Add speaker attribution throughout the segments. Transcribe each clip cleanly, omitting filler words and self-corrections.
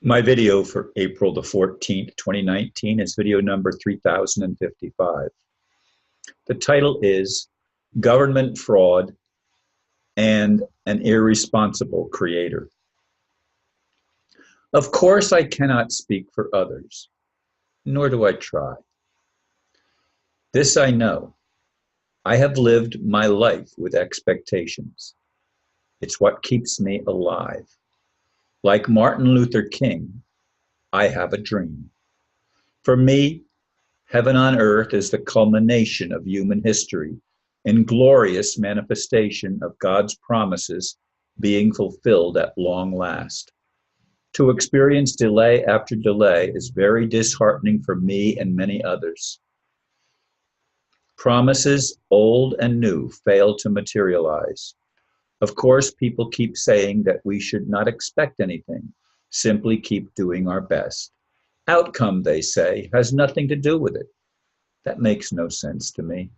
Speaker 1: My video for April the 14th, 2019 is video number 3055. The title is Government Fraud and an Irresponsible Creator. Of course, I cannot speak for others, nor do I try. This I know. I have lived my life with expectations. It's what keeps me alive. Like Martin Luther King, I have a dream. For me, heaven on earth is the culmination of human history in glorious manifestation of God's promises being fulfilled at long last. To experience delay after delay is very disheartening for me and many others. Promises, old and new, fail to materialize. Of course, people keep saying that we should not expect anything, simply keep doing our best. Outcome, they say, has nothing to do with it. That makes no sense to me.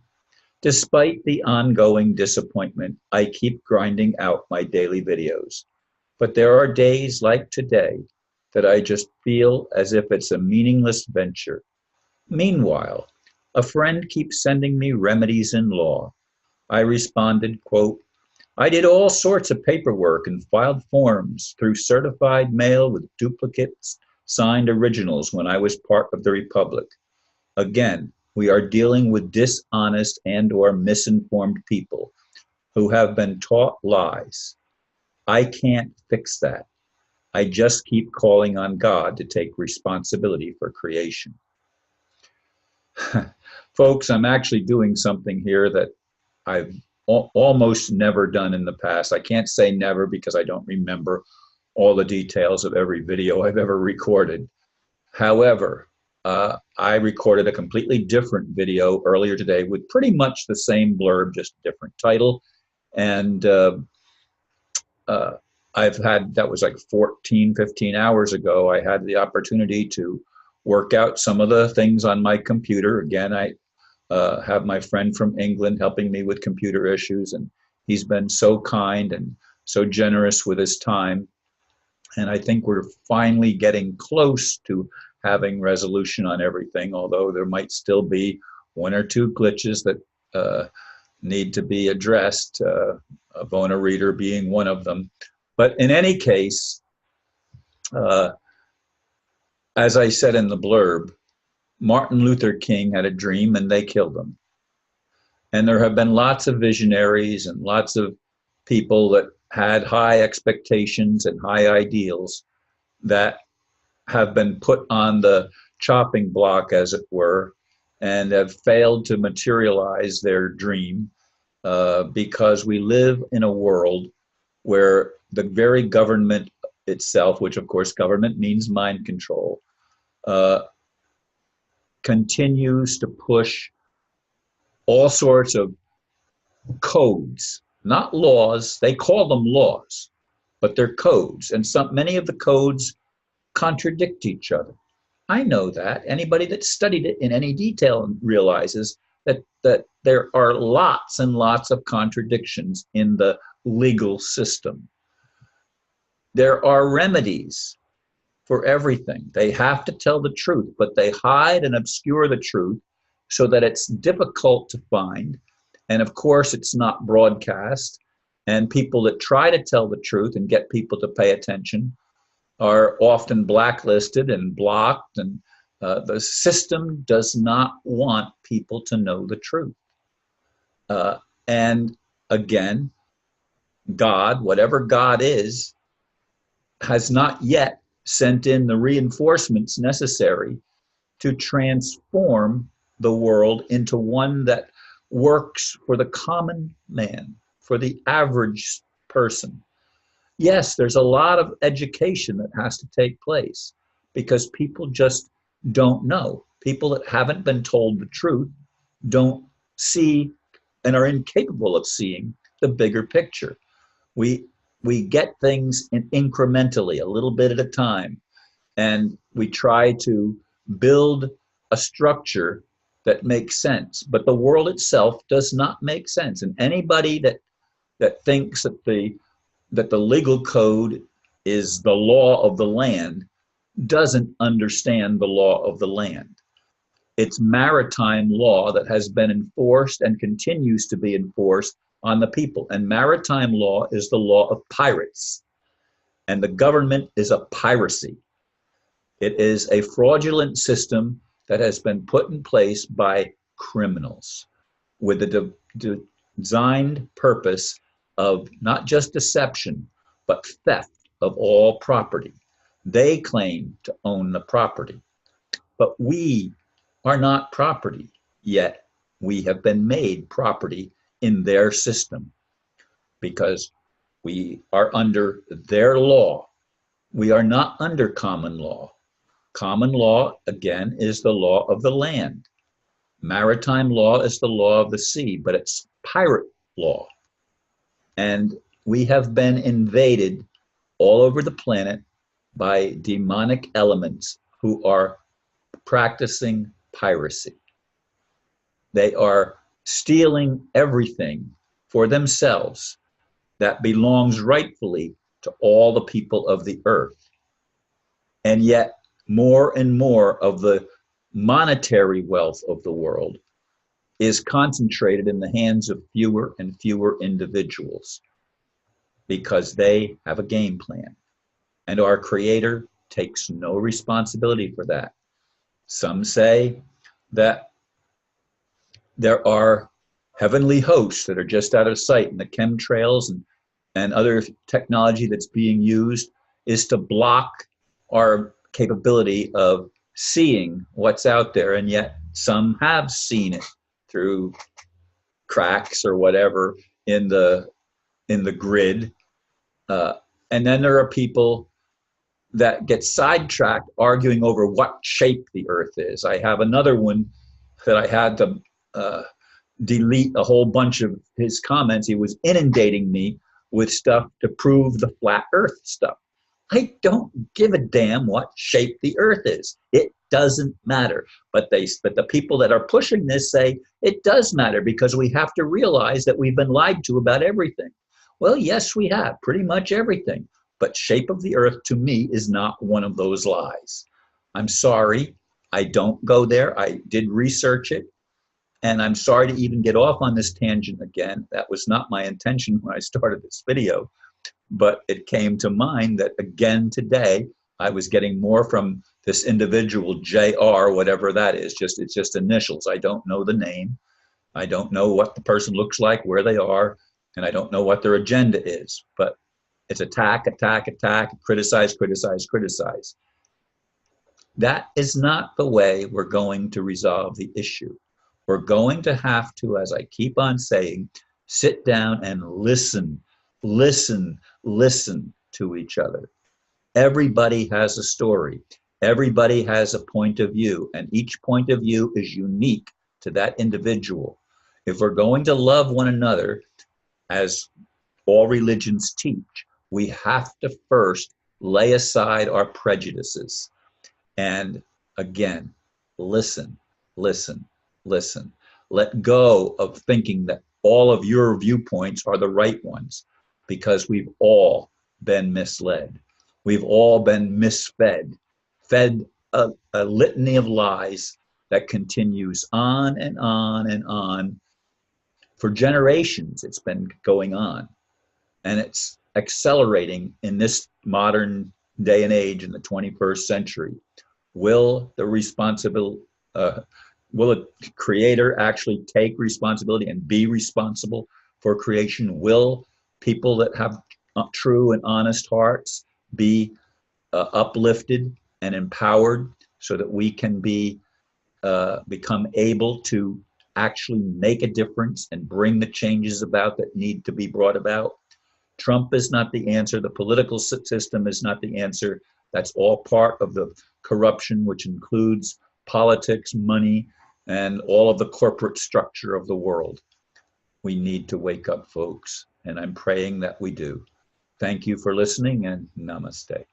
Speaker 1: Despite the ongoing disappointment, I keep grinding out my daily videos. But there are days like today that I just feel as if it's a meaningless venture. Meanwhile, a friend keeps sending me remedies in law. I responded, quote, I did all sorts of paperwork and filed forms through certified mail with duplicates signed originals when I was part of the Republic. Again, we are dealing with dishonest and or misinformed people who have been taught lies. I can't fix that. I just keep calling on God to take responsibility for creation. Folks, I'm actually doing something here that I've almost never done in the past. I can't say never because I don't remember all the details of every video I've ever recorded. However, I recorded a completely different video earlier today with pretty much the same blurb, just a different title. And that was like 14, 15 hours ago. I had the opportunity to work out some of the things on my computer. Again, I have my friend from England helping me with computer issues, and he's been so kind and so generous with his time. And I think we're finally getting close to having resolution on everything, although there might still be one or two glitches that need to be addressed, a Bona reader being one of them. But in any case, as I said in the blurb, Martin Luther King had a dream and they killed him. And there have been lots of visionaries and lots of people that had high expectations and high ideals that have been put on the chopping block, as it were, and have failed to materialize their dream because we live in a world where the very government itself, which of course government means mind control, continues to push all sorts of codes, not laws. They call them laws, but they're codes. And many of the codes contradict each other. I know that. Anybody that studied it in any detail realizes that there are lots and lots of contradictions in the legal system. There are remedies for everything. They have to tell the truth, but they hide and obscure the truth so that it's difficult to find. And of course, it's not broadcast. And people that try to tell the truth and get people to pay attention are often blacklisted and blocked. And the system does not want people to know the truth. And again, God, whatever God is, has not yet sent in the reinforcements necessary to transform the world into one that works for the common man, for the average person. Yes, there's a lot of education that has to take place because people just don't know. People that haven't been told the truth don't see and are incapable of seeing the bigger picture. We get things incrementally, a little bit at a time, and we try to build a structure that makes sense. But the world itself does not make sense. And anybody that thinks that the legal code is the law of the land doesn't understand the law of the land. It's maritime law that has been enforced and continues to be enforced on the people. And maritime law is the law of pirates. And the government is a piracy. It is a fraudulent system that has been put in place by criminals with the designed purpose of not just deception, but theft of all property. They claim to own the property, but we are not property, yet we have been made property in their system because we are under their law. We are not under common law. Common law, again, is the law of the land. Maritime law is the law of the sea, but it's pirate law. And we have been invaded all over the planet by demonic elements who are practicing piracy. They are stealing everything for themselves that belongs rightfully to all the people of the earth. And yet, more and more of the monetary wealth of the world is concentrated in the hands of fewer and fewer individuals because they have a game plan. And our Creator takes no responsibility for that. Some say that there are heavenly hosts that are just out of sight, and the chemtrails and other technology that's being used is to block our capability of seeing what's out there. And yet some have seen it through cracks or whatever in the grid. And then there are people that get sidetracked arguing over what shape the earth is. I have another one that I had to delete a whole bunch of his comments. He was inundating me with stuff to prove the flat earth stuff. I don't give a damn what shape the earth is. It doesn't matter. But the people that are pushing this say it does matter because we have to realize that we've been lied to about everything. Well, yes, we have pretty much everything. But shape of the earth to me is not one of those lies. I'm sorry. I don't go there. I did research it. And I'm sorry to even get off on this tangent again. That was not my intention when I started this video. But it came to mind that again today, I was getting more from this individual, JR, whatever that is. It's just initials. I don't know the name. I don't know what the person looks like, where they are, and I don't know what their agenda is. But it's attack, attack, attack, criticize, criticize, criticize. That is not the way we're going to resolve the issue. We're going to have to, as I keep on saying, sit down and listen to each other. Everybody has a story. Everybody has a point of view, and each point of view is unique to that individual. If we're going to love one another, as all religions teach, we have to first lay aside our prejudices. And again, listen. Let go of thinking that all of your viewpoints are the right ones, because we've all been misled. We've all been misfed, fed a litany of lies that continues on and on and on. For generations, it's been going on. And it's accelerating in this modern day and age in the 21st century. Will a creator actually take responsibility and be responsible for creation? Will people that have true and honest hearts be uplifted and empowered so that we can become able to actually make a difference and bring the changes about that need to be brought about? Trump is not the answer. The political system is not the answer. That's all part of the corruption, which includes politics, money, and all of the corporate structure of the world. We need to wake up, folks, and I'm praying that we do. Thank you for listening, and namaste.